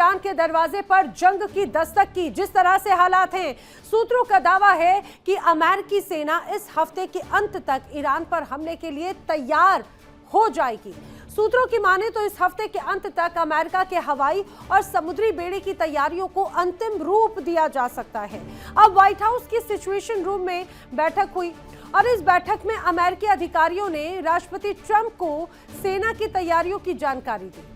Iran के दरवाजे पर जंग की दस्तक की। जिस तरह से हालात हैं, सूत्रों का दावा है कि अमेरिकी सेना इस हफ्ते के अंत तक ईरान पर हमले के लिए तैयार हो जाएगी। सूत्रों की माने तो इस हफ्ते के अंत तक अमेरिका के हवाई और समुद्री बेड़े की तैयारियों को अंतिम रूप दिया जा सकता है। अब व्हाइट हाउस की सिचुएशन रूम में बैठक हुई और इस बैठक में अमेरिकी अधिकारियों ने राष्ट्रपति ट्रंप को सेना की तैयारियों की जानकारी दी।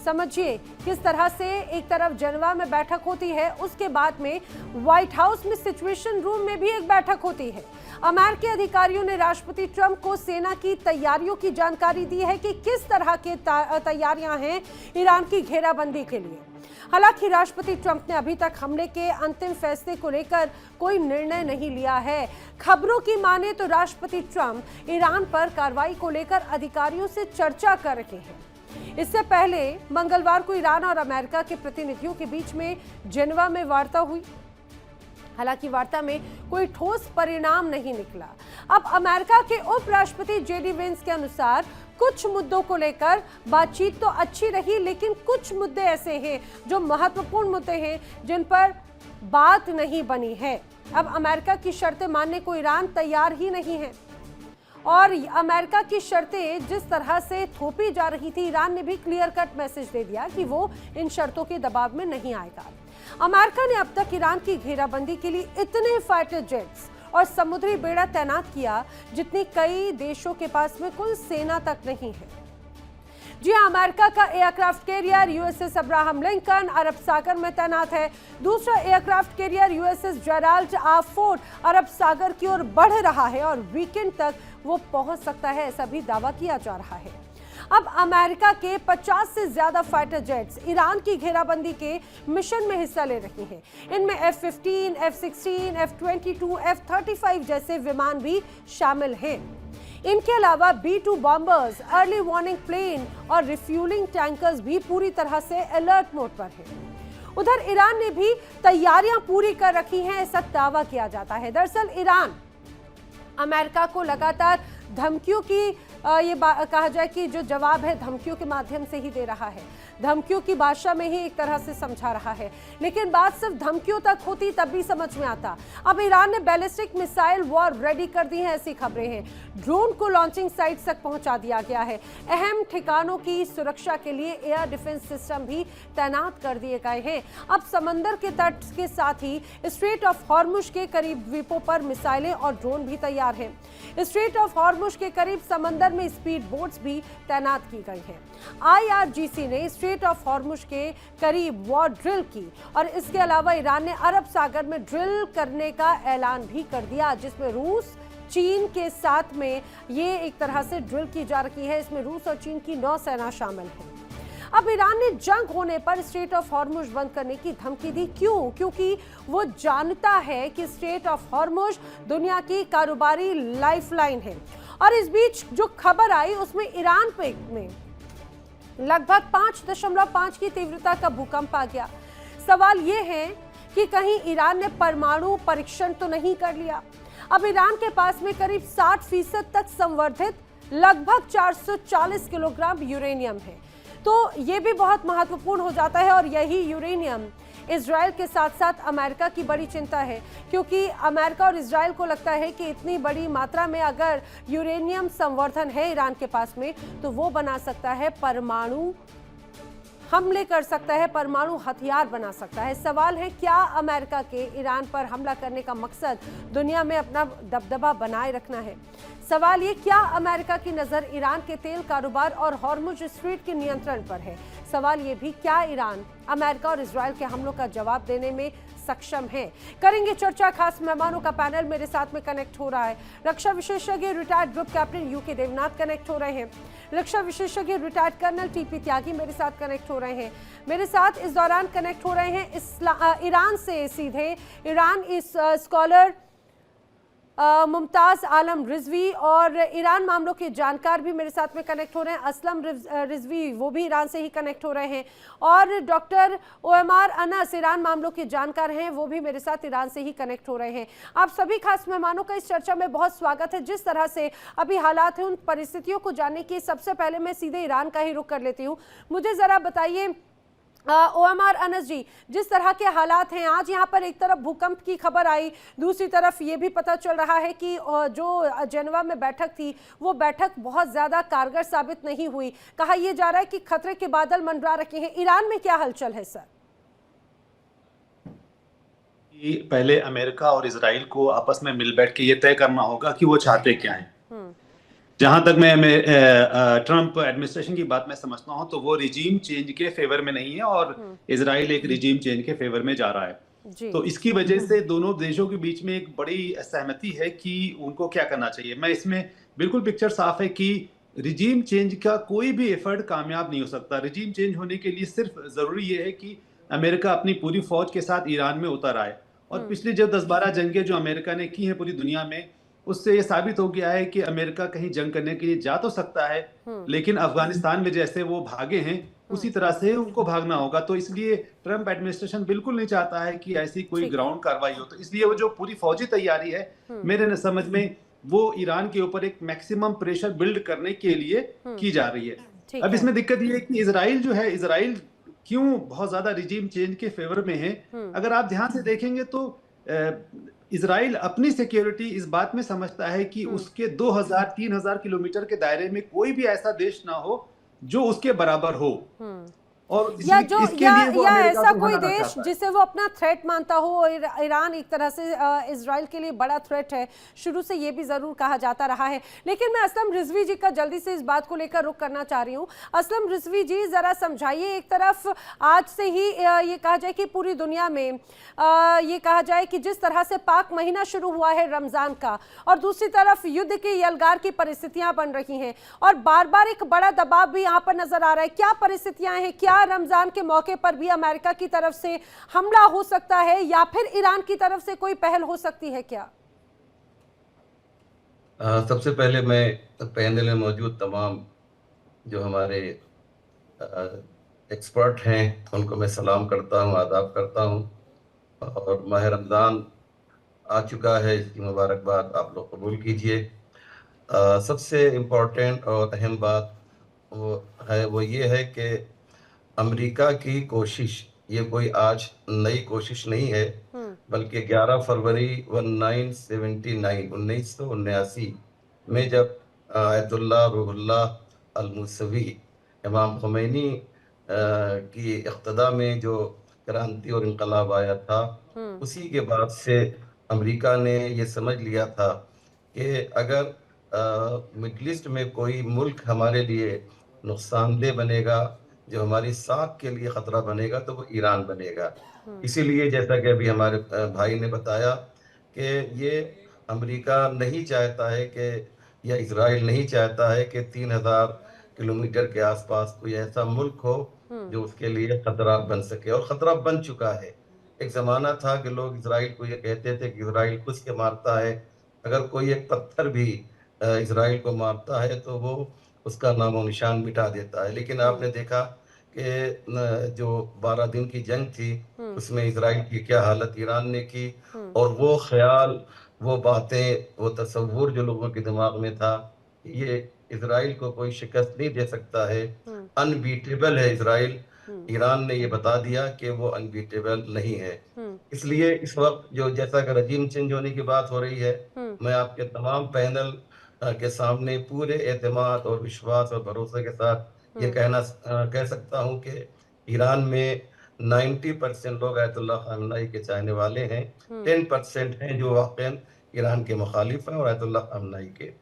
समझिए किस तरह से एक तरफ जेनेवा में बैठक होती है, उसके बाद में व्हाइट हाउस में सिचुएशन रूम में भी एक बैठक होती है। अमेरिकी अधिकारियों ने राष्ट्रपति ट्रंप को सेना की तैयारियों की जानकारी दी है कि किस तरह के तैयारियां हैं ईरान की घेराबंदी के लिए। हालांकि राष्ट्रपति ट्रंप ने अभी तक हमले के अंतिम फैसले को लेकर कोई निर्णय नहीं लिया है। खबरों की माने तो राष्ट्रपति ट्रंप ईरान पर कार्रवाई को लेकर अधिकारियों से चर्चा कर रहे हैं। इससे पहले मंगलवार को ईरान और अमेरिका के प्रतिनिधियों के बीच में जेनेवा में वार्ता हुई। हालांकि वार्ता में कोई ठोस परिणाम नहीं निकला। अब अमेरिका के उपराष्ट्रपति जेडी वेंस के अनुसार कुछ मुद्दों को लेकर बातचीत तो अच्छी रही, लेकिन कुछ मुद्दे ऐसे हैं जो महत्वपूर्ण मुद्दे हैं जिन पर बात नहीं बनी है। अब अमेरिका की शर्तें मानने को ईरान तैयार ही नहीं है और अमेरिका की शर्तें जिस तरह से थोपी जा रही थी, ईरान ने भी क्लियर कट मैसेज दे दिया कि वो इन शर्तों के दबाव में नहीं आएगा। अमेरिका ने अब तक ईरान की घेराबंदी के लिए इतने फाइटर जेट्स और समुद्री बेड़ा तैनात किया जितनी कई देशों के पास में कुल सेना तक नहीं है। जी हां, अमेरिका का aircraft carrier USS Abraham Lincoln अरब सागर में तैनात है। दूसरा aircraft carrier USS Gerald R Ford अरब सागर की ओर बढ़ रहा है और वीकेंड तक वो पहुंच सकता है, ऐसा भी दावा किया जा रहा है। अब अमेरिका के 50 से ज्यादा फाइटर जेट्स ईरान की घेराबंदी के मिशन में हिस्सा ले रही हैं। इनमें F-15, F-16, F-22, F-35 जैसे विमान भी शामिल हैं। इनके अलावा B-2 bombers, early warning plane और रिफ्यूलिंग टैंकर्स भी पूरी तरह से अलर्ट मोड पर हैं। उधर ईरान ने भी तैयारियां पूरी कर रखी हैं, ऐसा दावा किया जाता है। दरअसल ईरान अमेरिका को लगातार धमकियों की कहा जाए कि जो जवाब है धमकियों के माध्यम से ही दे रहा है, धमकियों की भाषा में ही एक तरह से समझा रहा है। लेकिन बात सिर्फ धमकियों तक होती तब भी समझ में आता। अब ईरान ने बैलिस्टिक मिसाइल वॉर रेडी कर दी है, ऐसी खबरें हैं। ड्रोन को लॉन्चिंग साइट तक पहुंचा दिया गया है। अहम ठिकानों की सुरक्षा के लिए एयर डिफेंस सिस्टम भी तैनात कर दिए गए हैं। अब समंदर के तट के साथ ही स्ट्रेट ऑफ हॉर्मुज के करीब द्वीपों पर मिसाइलें और ड्रोन भी तैयार हैं। स्ट्रेट ऑफ हॉर्मुज के करीब समंदर में स्पीड बोट्स भी तैनात की गई हैं। IRGC ने स्ट्रेट ऑफ हॉर्मुज के करीब वॉर ड्रिल की और इसके अलावा ईरान ने अरब सागर में ड्रिल करने का ऐलान भी कर दिया, जिसमें रूस चीन के साथ में ये एक तरह से ड्रिल की जा रही है। इसमें रूस और चीन की नौसेना शामिल है। अब ईरान ने जंग होने पर स्ट्रेट ऑफ हॉर्मुज बंद करने की धमकी दी। क्यों? क्योंकि वो जानता है कि स्ट्रेट ऑफ हॉर्मुज दुनिया की कारोबारी लाइफलाइन है। और इस बीच जो खबर आई उसमें ईरान में लगभग 5.5 की तीव्रता का भूकंप आ गया। सवाल ये है कि कहीं ईरान ने परमाणु परीक्षण तो नहीं कर लिया। अब ईरान के पास में करीब 60% तक संवर्धित लगभग 440 किलोग्राम यूरेनियम है, तो ये भी बहुत महत्वपूर्ण हो जाता है। और यही यूरेनियम इजराइल के साथ साथ अमेरिका की बड़ी चिंता है, क्योंकि अमेरिका और इजराइल को लगता है कि इतनी बड़ी मात्रा में अगर यूरेनियम संवर्धन है ईरान के पास में तो वो बना सकता है परमाणु हमले कर सकता है, परमाणु हथियार बना सकता है। सवाल है क्या अमेरिका के ईरान पर हमला करने का मकसद दुनिया में अपना दबदबा बनाए रखना है? सवाल ये क्या अमेरिका की नज़र ईरान के तेल कारोबार और हॉर्मुज स्ट्रेट के नियंत्रण पर है? सवाल ये भी क्या ईरान अमेरिका और इजराइल के हमलों का जवाब देने में सक्षम है? करेंगे चर्चा। खास मेहमानों का पैनल मेरे साथ में कनेक्ट हो रहा है। रक्षा विशेषज्ञ retired group captain UK Devnath connect हो रहे हैं। रक्षा विशेषज्ञ रिटायर्ड कर्नल टीपी त्यागी मेरे साथ कनेक्ट हो रहे हैं। मेरे साथ इस दौरान कनेक्ट हो रहे हैं ईरान से सीधे ईरान इस स्कॉलर मुमताज आलम रिजवी और ईरान मामलों के जानकार भी मेरे साथ में कनेक्ट हो रहे हैं। असलम रिजवी वो भी ईरान से ही कनेक्ट हो रहे हैं और डॉक्टर ओएमआर अनस ईरान मामलों के जानकार हैं, वो भी मेरे साथ ईरान से ही कनेक्ट हो रहे हैं। आप सभी खास मेहमानों का इस चर्चा में बहुत स्वागत है। जिस तरह से अभी हालात हैं उन परिस्थितियों को जानने की सबसे पहले मैं सीधे ईरान का ही रुख कर लेती हूँ। मुझे ज़रा बताइए ओएमआर अनस जी, जिस तरह के हालात हैं आज, यहाँ पर एक तरफ भूकंप की खबर आई, दूसरी तरफ ये भी पता चल रहा है कि जो जेनेवा में बैठक थी वो बैठक बहुत ज़्यादा कारगर साबित नहीं हुई। कहा यह जा रहा है कि खतरे के बादल मंडरा रखे हैं। ईरान में क्या हलचल है सर? पहले अमेरिका और इजराइल को आपस में मिल बैठ के ये तय करना होगा कि वो चाहते क्या हैं। जहां तक मैं ट्रंप एडमिनिस्ट्रेशन की बात मैं समझता हूं तो वो रिजीम चेंज के फेवर में नहीं है और इजराइल एक रिजीम चेंज के फेवर में जा रहा है। तो इसकी वजह से दोनों देशों के बीच में एक बड़ी सहमति है कि उनको क्या करना चाहिए। मैं इसमें बिल्कुल पिक्चर साफ है कि रिजीम चेंज का कोई भी एफर्ट कामयाब नहीं हो सकता। रिजीम चेंज होने के लिए सिर्फ जरूरी ये है कि अमेरिका अपनी पूरी फौज के साथ ईरान में उतर आए। और पिछली जो 10-12 जंगें जो अमेरिका ने की हैं पूरी दुनिया में, उससे ये साबित हो गया है कि अमेरिका कहीं जंग करने के लिए जा तो सकता है, लेकिन अफगानिस्तान में जैसे वो भागे हैं उसी तरह से उनको भागना होगा। तो इसलिए ट्रंप एडमिनिस्ट्रेशन बिल्कुल नहीं चाहता है कि ऐसी कोई ग्राउंड कार्रवाई हो। तो इसलिए वो जो पूरी फौजी तैयारी है मेरे समझ में वो ईरान के ऊपर एक मैक्सिमम प्रेशर बिल्ड करने के लिए की जा रही है। अब इसमें दिक्कत ये है कि इजराइल जो है, इजराइल क्यों बहुत ज्यादा रिजीम चेंज के फेवर में है। अगर आप ध्यान से देखेंगे तो इजराइल अपनी सिक्योरिटी इस बात में समझता है कि उसके 2000-3000 किलोमीटर के दायरे में कोई भी ऐसा देश ना हो जो उसके बराबर हो। और या जो इसके लिए वो ऐसा कोई देश जिसे वो अपना थ्रेट मानता हो। ईरान एक तरह से इजराइल के लिए बड़ा थ्रेट है, शुरू से ये भी जरूर कहा जाता रहा है। लेकिन मैं असलम रिजवी जी का जल्दी से इस बात को लेकर रुख करना चाह रही हूँ। असलम रिजवी जी, जरा समझाइए, एक तरफ आज से ही ये कहा जाए कि पूरी दुनिया में ये कहा जाए कि जिस तरह से पाक महीना शुरू हुआ है रमजान का, और दूसरी तरफ युद्ध के यलगार की परिस्थितियां बन रही हैं और बार बार एक बड़ा दबाव भी यहाँ पर नजर आ रहा है। क्या परिस्थितियां हैं? क्या रमजान के मौके पर भी अमेरिका की तरफ से हमला हो सकता है या फिर ईरान की तरफ से कोई पहल हो सकती है क्या? सबसे पहले मैं पैनल में मौजूद तमाम जो हमारे एक्सपर्ट हैं उनको मैं सलाम करता हूं, आदाब करता हूं। और माह रमज़ान आ चुका है, इसकी मुबारकबाद आप लोग कबूल कीजिए। सबसे इम्पोर्टेंट और अहम बात वो ये है कि अमेरिका की कोशिश ये कोई आज नई कोशिश नहीं है, बल्कि 11 फरवरी 1979 में जब आयतुल्लाह रूहुल्लाह अल-मूसवी इमाम खुमैनी की इक़्तिदा में जो क्रांति और इनकलाब आया था, उसी के बाद से अमेरिका ने ये समझ लिया था कि अगर मिडल ईस्ट में कोई मुल्क हमारे लिए नुकसानदेह बनेगा, जो हमारी साख के लिए खतरा बनेगा, तो वो ईरान बनेगा। इसीलिए जैसा कि अभी हमारे भाई ने बताया कि ये अमेरिका नहीं चाहता है कि, या इजराइल नहीं चाहता है कि 3000 किलोमीटर के आसपास कोई ऐसा मुल्क हो जो उसके लिए खतरा बन सके, और खतरा बन चुका है। एक जमाना था कि लोग इजराइल को ये कहते थे कि इजराइल खुद के मारता है, अगर कोई एक पत्थर भी इजराइल को मारता है तो वो उसका नामो निशान मिटा देता है। लेकिन आपने देखा कि जो 12 दिन की जंग थी उसमें इजराइल की क्या हालत ईरान ने की, और वो ख्याल, वो बातें, वो तस्वुर जो लोगों के दिमाग में था, ये इजराइल को कोई शिकस्त नहीं दे सकता है, अनबीटेबल है इजराइल। ईरान ने ये बता दिया कि वो अनबीटेबल नहीं है। इसलिए इस वक्त जो जैसा कि रजीम चेंज होने की बात हो रही है, मैं आपके तमाम पैनल के सामने पूरे एतमाद और विश्वास और भरोसे के साथ ये कह सकता हूँ कि ईरान में 90% लोग आयतुल्लाह खामेनी के चाहने वाले हैं, 10% हैं जो वाकई ईरान के मुखालिफ हैं और आयतुल्लाह खामेनी के।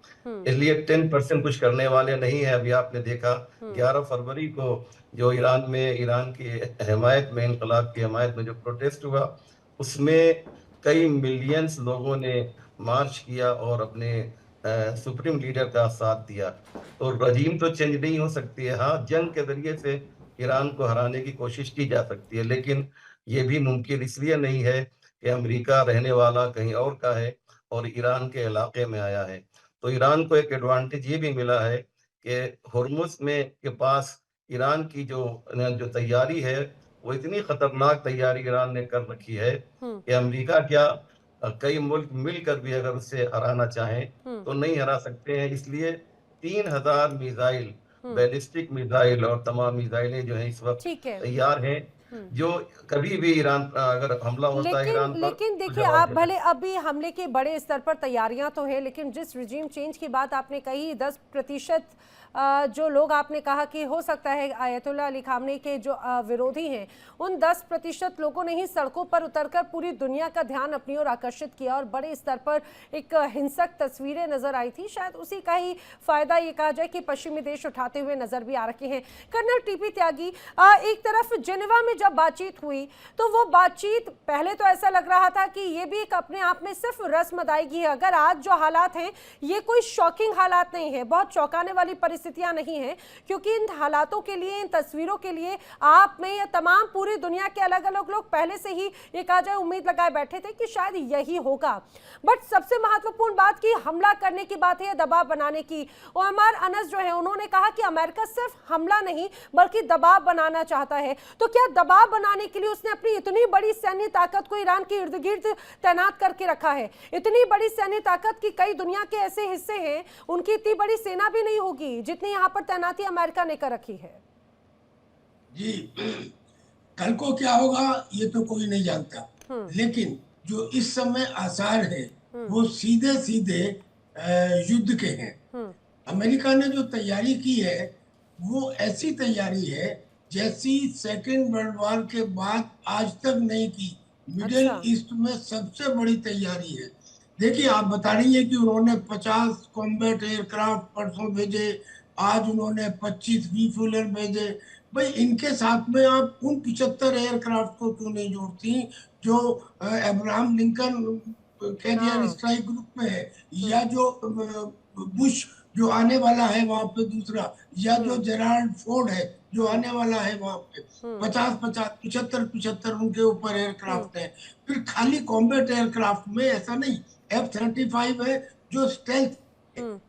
इसलिए 10% कुछ करने वाले नहीं है। अभी आपने देखा 11 फरवरी को जो ईरान में, ईरान की हिमायत में, इनकलाब की हिमायत में जो प्रोटेस्ट हुआ, उसमें कई मिलियंस लोगों ने मार्च किया और अपने सुप्रीम लीडर का साथ दिया। तो रजीम तो चेंज नहीं हो सकती है, हाँ जंग के जरिए से ईरान को हराने की कोशिश की जा सकती है, लेकिन ये भी मुमकिन इसलिए नहीं है कि अमेरिका रहने वाला कहीं और का है और ईरान के इलाके में आया है। तो ईरान को एक एडवांटेज ये भी मिला है कि हुर्मुज में के पास ईरान की जो तैयारी है, वो इतनी खतरनाक तैयारी ईरान ने कर रखी है कि अमेरिका क्या, कई मुल्क मिलकर भी अगर उससे हराना चाहें तो नहीं हरा सकते हैं। इसलिए 3000 मिसाइल बैलिस्टिक मिसाइल और तमाम मिसाइलें जो हैं इस वक्त ठीक है। तैयार हैं, जो कभी भी ईरान अगर हमला होता है ईरान पर लेकिन तो देखिए, जवाब आप देना भले अभी हमले के बड़े स्तर पर तैयारियां तो हैं, लेकिन जिस रिजीम चेंज की बात आपने कही, 10% जो लोग आपने कहा कि हो सकता है आयतुल्लाह अली खामनेई के जो विरोधी हैं, उन 10% लोगों ने ही सड़कों पर उतरकर पूरी दुनिया का ध्यान अपनी ओर आकर्षित किया और बड़े स्तर पर एक हिंसक तस्वीरें नजर आई थी। शायद उसी का ही फायदा ये कहा जाए कि पश्चिमी देश उठाते हुए नजर भी आ रखे हैं। कर्नल टीपी त्यागी, एक तरफ जेनेवा में जब बातचीत हुई तो वो बातचीत पहले तो ऐसा लग रहा था कि ये भी एक अपने आप में सिर्फ रस्म अदायगी है। अगर आज जो हालात हैं ये कोई शॉकिंग हालात नहीं है, बहुत चौंकाने वाली परिस्थितियां नहीं है, क्योंकि इन हालातों के लिए, इन तस्वीरों के लिए आप में या तमाम पूरी दुनिया के अलग अलग लोग पहले से ही ये कहा जाए उम्मीद लगाए बैठे थे कि शायद यही होगा। बट सबसे महत्वपूर्ण बात की हमला करने की बात है, दबाव बनाने की। ओमर अनस जो है उन्होंने कहा कि अमेरिका सिर्फ हमला नहीं बल्कि दबाव बनाना चाहता है। तो क्या दबाव बनाने के लिए उसने अपनी इतनी बड़ी सैन्य ताकत को ईरान के इर्द गिर्द तैनात करके रखा है? इतनी बड़ी सैन्य ताकत की कई दुनिया के ऐसे हिस्से हैं उनकी इतनी बड़ी सेना भी नहीं होगी जितनी यहाँ पर तैनाती अमेरिका ने कर रखी है। जी, कल को क्या होगा ये तो कोई नहीं जानता, लेकिन जो इस समय आसार है वो सीधे सीधे युद्ध के हैं। अमेरिका ने जो तैयारी की है वो ऐसी तैयारी है जैसी सेकेंड वर्ल्ड वॉर के बाद आज तक नहीं की। मिडिल ईस्ट में सबसे बड़ी तैयारी है। देखिए, आप बता रही हैं कि उन्होंने 50 कॉम्बैट एयरक्राफ्ट परसों भेजे, आज उन्होंने 25 रिफ्यूलर भेजे। भाई, इनके साथ में आप उन 75 एयरक्राफ्ट को क्यों नहीं जोड़ती जो Abraham Lincoln carrier strike group में है, या जो बुश जो आने वाला है वहां पे दूसरा, या जो जेराल्ड फोर्ड है जो आने वाला है वहां पे 75 उनके ऊपर एयरक्राफ्ट है। फिर खाली कॉम्बैट एयरक्राफ्ट में ऐसा नहीं, F-35 है जो स्टेल्थ,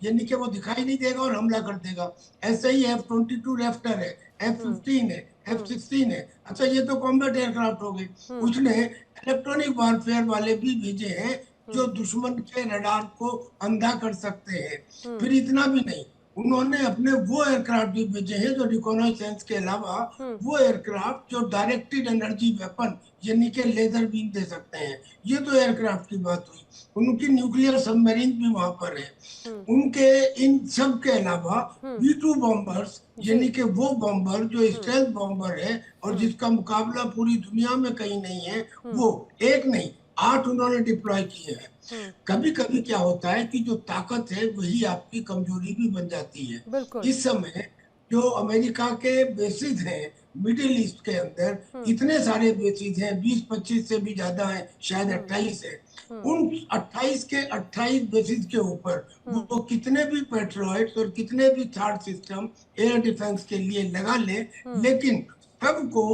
यानी कि वो दिखाई नहीं देगा और हमला कर देगा। ऐसे ही F-22 रैप्टर है, F-15 है, F-16 है। अच्छा, ये तो कॉम्बैट एयरक्राफ्ट हो गए। उसने इलेक्ट्रॉनिक वारफेयर वाले भी भेजे हैं जो दुश्मन के रडार को अंधा कर सकते हैं। फिर इतना भी नहीं, उन्होंने अपने वो एयरक्राफ्ट भी भेजे हैं जो रिकॉनाइसेंस के अलावा वो एयरक्राफ्ट जो डायरेक्टेड एनर्जी वेपन यानी कि लेजर बीम दे सकते हैं। ये तो एयरक्राफ्ट की बात हुई। उनकी न्यूक्लियर सबमरीन भी वहां पर है। उनके इन सब के अलावा B-2 बॉम्बर्स, यानी कि वो बॉम्बर जो स्टेल्थ बॉम्बर है और जिसका मुकाबला पूरी दुनिया में कहीं नहीं है, वो एक नहीं 8 उन्होंने डिप्लॉय किए हैं। कभी कभी क्या होता है कि जो ताकत है वही आपकी कमजोरी भी बन जाती है। इस समय जो अमेरिका के बेसिस हैं मिडिल ईस्ट के अंदर, इतने सारे बेसिस हैं, 20-25 से भी ज्यादा हैं, शायद 28 है। उन 28 के 28 बेसिस के ऊपर वो कितने भी पेट्रोइट्स और कितने भी थर्ड सिस्टम एयर डिफेंस के लिए लगा ले, लेकिन सबको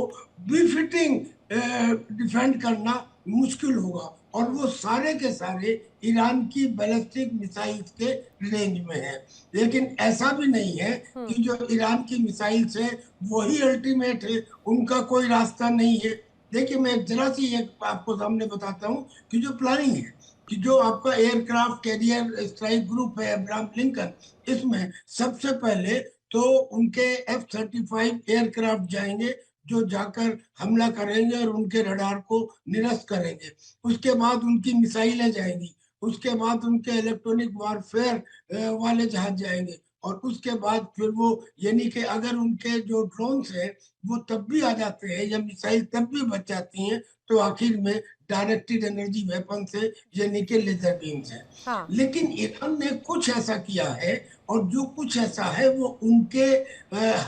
बिफिटिंग डिफेंड करना मुश्किल होगा। और वो सारे के सारे ईरान की बैलिस्टिक मिसाइल्स के रेंज में है। लेकिन ऐसा भी नहीं है कि जो ईरान की मिसाइल्स है वही अल्टीमेट है, उनका कोई रास्ता नहीं है। देखिए, मैं जरा सी एक आपको सामने बताता हूँ कि जो प्लानिंग है कि जो आपका एयरक्राफ्ट कैरियर स्ट्राइक ग्रुप है अब्राहम लिंकन, इसमें सबसे पहले तो उनके F-35 एयरक्राफ्ट जाएंगे जो जाकर हमला करेंगे और उनके रडार को निरस्त करेंगे। उसके बाद उनकी मिसाइलें जाएंगी, उसके बाद उनके इलेक्ट्रॉनिक वारफेयर वाले जहाज जाएंगे, और उसके बाद फिर वो, यानी कि अगर उनके जो ड्रोन्स हैं वो तब भी आ जाते हैं या मिसाइल तब भी बच जाती हैं, तो आखिर में डायरेक्टेड एनर्जी वेपन से यानी कि लेजर बीम से। लेकिन ईरान ने कुछ ऐसा किया है, और जो कुछ ऐसा है वो उनके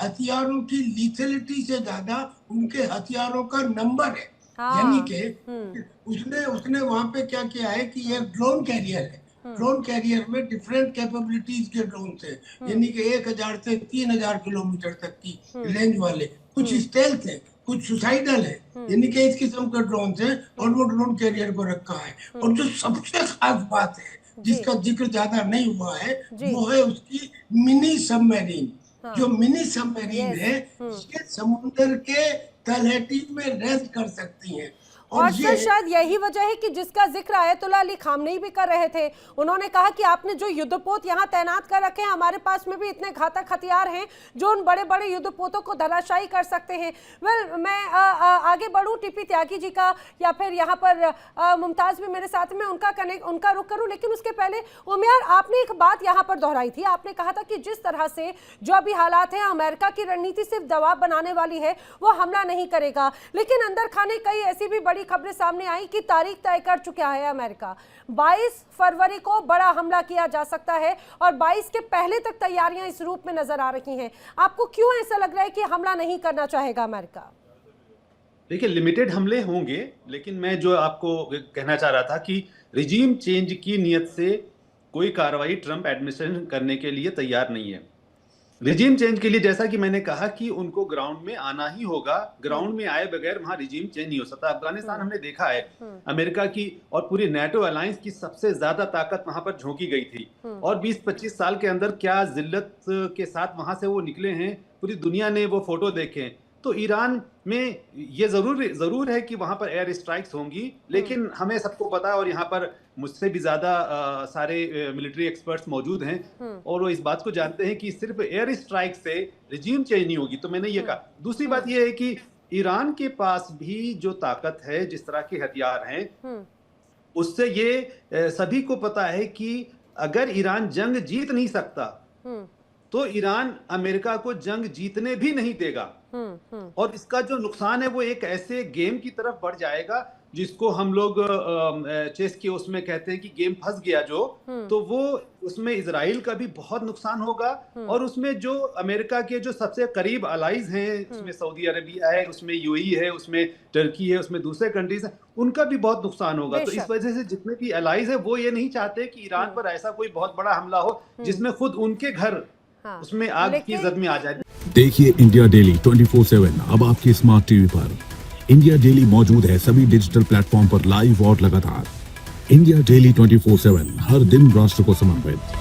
हथियारों की लीथलिटी से ज्यादा उनके हथियारों का नंबर है। यानी कि उसने वहां पे क्या किया है कि ये ड्रोन कैरियर है। ड्रोन कैरियर में डिफरेंट कैपेबिलिटीज के ड्रोन है, यानी कि 1000 से 3000 किलोमीटर तक की रेंज वाले। कुछ स्टेल्थ है, कुछ सुसाइडल है, यानी कि इस किस्म के ड्रोन है, और वो ड्रोन कैरियर को रखा है। और जो सबसे खास बात है जिसका जिक्र ज्यादा नहीं हुआ है वो है उसकी मिनी सबमरीन। जो मिनी सबमरीन है ये समुद्र के तलहटी में रेस्ट कर सकती हैं। और सर शायद यही वजह है कि जिसका जिक्र आयतुल्लाह अली खामनेई भी कर रहे थे। उन्होंने कहा कि आपने जो युद्धपोत यहाँ तैनात कर रखे हैं, हमारे पास में भी इतने घातक हथियार हैं जो उन बड़े बड़े युद्धपोतों को धराशायी कर सकते हैं। मैं आगे बढ़ूं टीपी त्यागी जी का या फिर यहाँ पर मुमताज भी मेरे साथ में, उनका रुख करूं, लेकिन उसके पहले उमैयार, आपने एक बात यहाँ पर दोहराई थी। आपने कहा था कि जिस तरह से जो अभी हालात हैं, अमेरिका की रणनीति सिर्फ दबाव बनाने वाली है, वो हमला नहीं करेगा। लेकिन अंदर खाने कई ऐसी भी बड़ी खबरें सामने आई कि तारीख तय कर चुका है अमेरिका। 22 फरवरी को बड़ा हमला किया जा सकता है और 22 के पहले तक तैयारियां इस रूप में नजर आ रही हैं। आपको क्यों ऐसा लग रहा है कि हमला नहीं करना चाहेगा अमेरिका? देखिए, लिमिटेड हमले होंगे, लेकिन मैं जो आपको कहना चाह रहा था कि रिजीम चेंज की नियत से कोई कार्रवाई ट्रंप एडमिनिस्ट्रेशन करने के लिए तैयार नहीं है। रिजीम चेंज के लिए जैसा कि मैंने कहा कि उनको ग्राउंड में आना ही होगा। ग्राउंड में आए बगैर वहां रिजीम चेंज नहीं हो सकता। अफगानिस्तान हमने देखा है, अमेरिका की और पूरी नेटो अलायंस की सबसे ज्यादा ताकत वहां पर झोंकी गई थी और 20-25 साल के अंदर क्या जिल्लत के साथ वहां से वो निकले हैं, पूरी दुनिया ने वो फोटो देखे। तो ईरान में ये जरूर है कि वहां पर एयर स्ट्राइक्स होंगी, लेकिन हमें सबको पता है और यहाँ पर मुझसे भी ज्यादा सारे मिलिट्री एक्सपर्ट्स मौजूद हैं और वो इस बात को जानते हैं कि सिर्फ एयर स्ट्राइक से रिजीम चेंज नहीं होगी। तो मैंने ये कहा। दूसरी बात ये है कि ईरान के पास भी जो ताकत है, जिस तरह के हथियार हैं, उससे ये सभी को पता है कि अगर ईरान जंग जीत नहीं सकता तो ईरान अमेरिका को जंग जीतने भी नहीं देगा और इसका जो नुकसान है वो एक ऐसे गेम की तरफ बढ़ जाएगा जिसको हम लोग चेस के उसमें कहते हैं कि गेम फंस गया जो, तो वो उसमें इजराइल का भी बहुत नुकसान होगा और उसमें जो अमेरिका के जो सबसे करीब अलाइज हैं, उसमें सऊदी अरेबिया है, उसमें यूएई है, उसमें टर्की है, उसमें दूसरे कंट्रीज हैं, उनका भी बहुत नुकसान होगा। तो इस वजह से जितने भी अलाइज है वो ये नहीं चाहते कि ईरान पर ऐसा कोई बहुत बड़ा हमला हो जिसमें खुद उनके घर उसमें आग की जद में आ जाए। देखिए इंडिया डेली 24/7 अब आपके स्मार्ट टीवी पर। इंडिया डेली मौजूद है सभी डिजिटल प्लेटफॉर्म पर लाइव और लगातार। इंडिया डेली 24/7 हर दिन राष्ट्र को समर्पित।